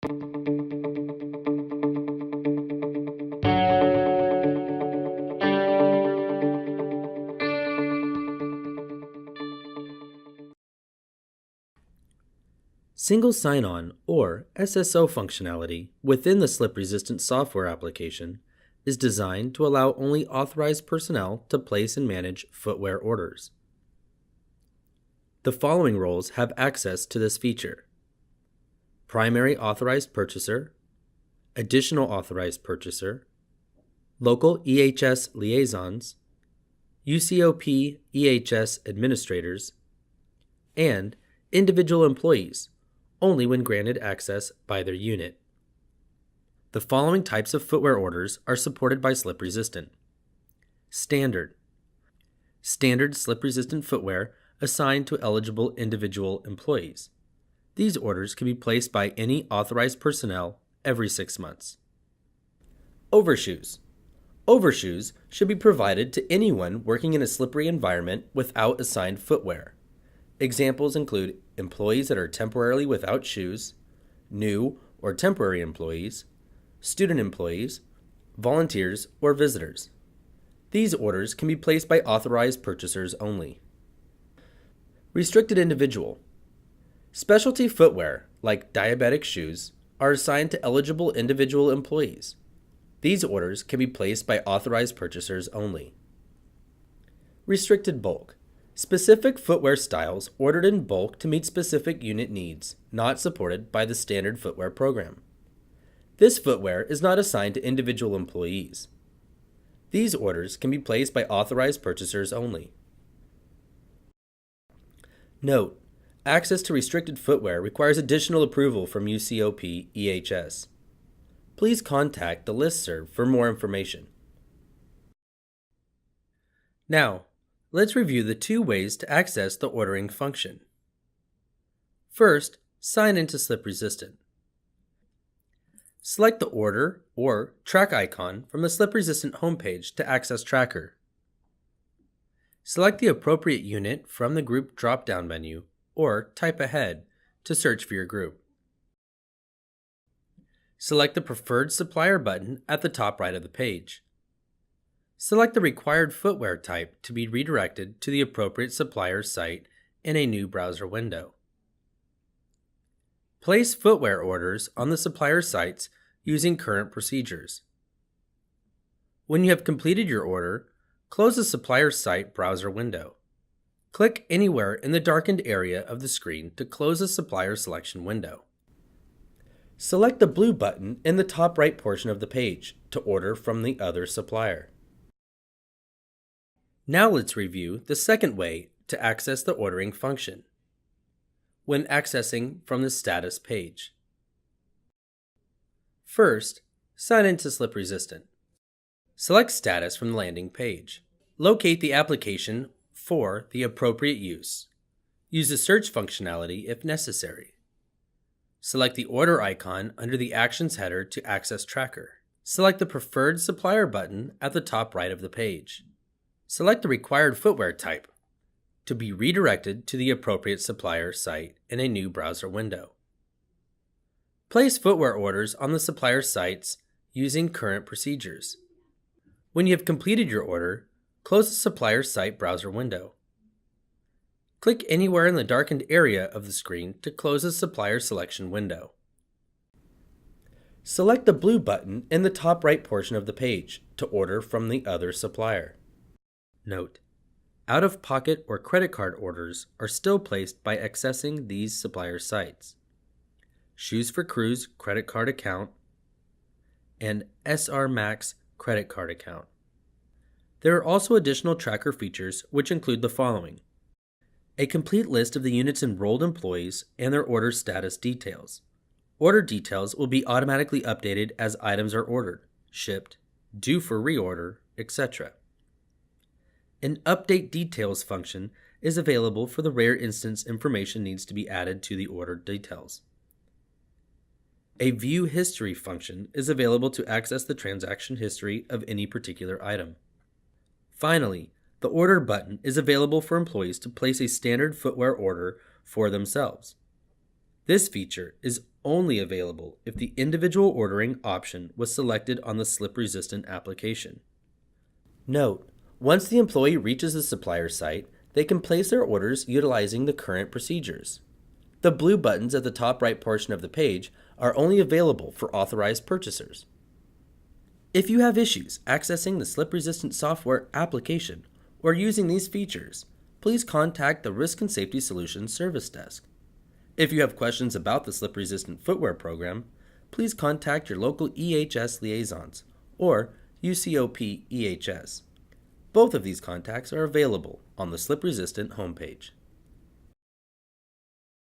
Single sign-on, or SSO functionality, within the slip-resistant software application is designed to allow only authorized personnel to place and manage footwear orders. The following roles have access to this feature: primary authorized purchaser, additional authorized purchaser, local EHS liaisons, UCOP EHS administrators, and individual employees, only when granted access by their unit. The following types of footwear orders are supported by slip-resistant. Standard slip-resistant footwear assigned to eligible individual employees. These orders can be placed by any authorized personnel every 6 months. Overshoes should be provided to anyone working in a slippery environment without assigned footwear. Examples include employees that are temporarily without shoes, new or temporary employees, student employees, volunteers, or visitors. These orders can be placed by authorized purchasers only. Restricted individual. Specialty footwear, like diabetic shoes, are assigned to eligible individual employees. These orders can be placed by authorized purchasers only. Restricted bulk. Specific footwear styles ordered in bulk to meet specific unit needs, not supported by the standard footwear program. This footwear is not assigned to individual employees. These orders can be placed by authorized purchasers only. Note: access to restricted footwear requires additional approval from UCOP EHS. Please contact the listserv for more information. Now, let's review the 2 ways to access the ordering function. First, sign into slip-resistant. Select the order or track icon from the slip-resistant homepage to access Tracker. Select the appropriate unit from the group drop-down menu or type ahead to search for your group. Select the Preferred Supplier button at the top right of the page. Select the required footwear type to be redirected to the appropriate supplier's site in a new browser window. Place footwear orders on the supplier sites using current procedures. When you have completed your order, close the supplier site browser window. Click anywhere in the darkened area of the screen to close the supplier selection window. Select the blue button in the top right portion of the page to order from the other supplier. Now let's review the second way to access the ordering function when accessing from the status page. First, sign into slip-resistant. Select status from the landing page. Locate the application for the appropriate use. Use the search functionality if necessary. Select the order icon under the Actions header to access Tracker. Select the Preferred Supplier button at the top right of the page. Select the required footwear type to be redirected to the appropriate supplier site in a new browser window. Place footwear orders on the supplier sites using current procedures. When you have completed your order, close the supplier site browser window. Click anywhere in the darkened area of the screen to close the supplier selection window. Select the blue button in the top right portion of the page to order from the other supplier. Note: out-of-pocket or credit card orders are still placed by accessing these supplier sites. Shoes for Crews credit card account and SR Max credit card account. There are also additional Tracker features which include the following: a complete list of the unit's enrolled employees and their order status details. Order details will be automatically updated as items are ordered, shipped, due for reorder, etc. An Update Details function is available for the rare instance information needs to be added to the order details. A View History function is available to access the transaction history of any particular item. Finally, the Order button is available for employees to place a standard footwear order for themselves. This feature is only available if the individual ordering option was selected on the slip-resistant application. Note: once the employee reaches the supplier site, they can place their orders utilizing the current procedures. The blue buttons at the top right portion of the page are only available for authorized purchasers. If you have issues accessing the slip-resistant software application or using these features, please contact the Risk and Safety Solutions Service Desk. If you have questions about the slip-resistant footwear program, please contact your local EHS liaisons or UCOP EHS. Both of these contacts are available on the slip-resistant homepage.